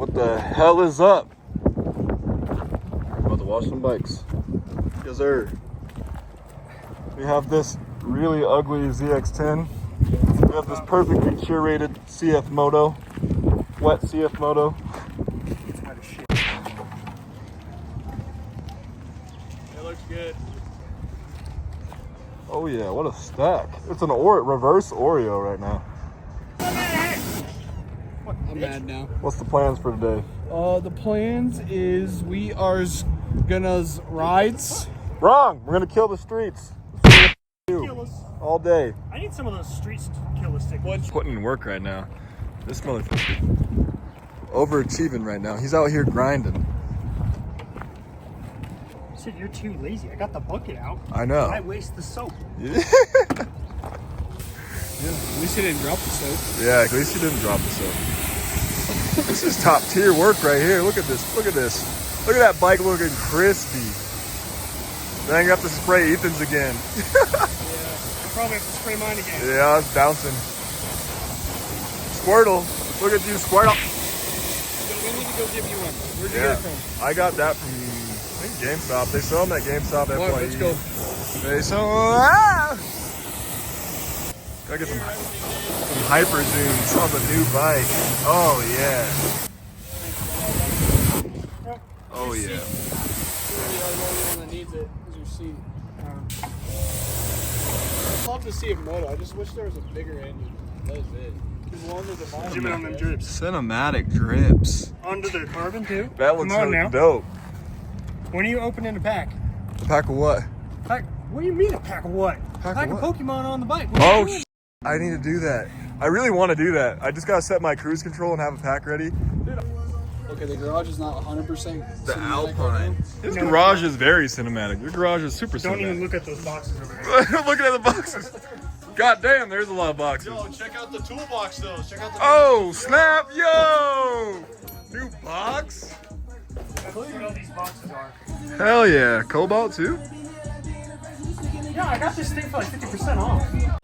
What the hell is up? About to wash some bikes. Yes, sir. We have this really ugly ZX10. We have this perfectly curated CF Moto, wet CF Moto. It looks good. Oh yeah, what a stack. It's an reverse Oreo right now. I'm mad now. What's the plans for today? The plans is we are gonna rides. Wrong! We're gonna kill the streets. Kill us. All day. I need some of those streets to kill us stickers. Putting in work right now. This motherfucker. Overachieving right now. He's out here grinding. You said you're too lazy. I got the bucket out. I know. I waste the soap. Yeah. At least you didn't drop the soap. Yeah, at least you didn't drop the soap. This is top tier work right here. Look at this. Look at this. Look at that bike looking crispy. Then I got to spray Ethan's again. Yeah, I probably have to spray mine again. Yeah, it's bouncing. Squirtle. Look at you, Squirtle. So we need to go give you one. Where'd you get it from? I got that from, I think, GameStop. They sell them at GameStop. Come on, let's go. They sell Gotta get some hyper zooms on the new bike. Oh yeah. Oh yeah. You're the only one that needs it is your seat. I'd love to see a moto. I just wish there was a bigger engine. That is it. Zoom in on them drips. Cinematic drips. Onto the carbon too. That looks Come on so now. dope. When are you opening a pack? A pack of what? Pack? What do you mean a pack of what? Pack of what? Pokemon on the bike. Oh, I need to do that. I really want to do that. I just gotta set my cruise control and have a pack ready. Okay, the garage is not 100%. The Alpine. His No. garage is very cinematic. Your garage is super Don't even cinematic. look at those boxes over there. I'm looking at the boxes. God damn, there's a lot of boxes. Yo, check out the toolbox though. Check out the Oh, snap, yo! New box? Look at all these boxes are. Hell yeah. Cobalt too? Yeah, I got this thing for like 50% off.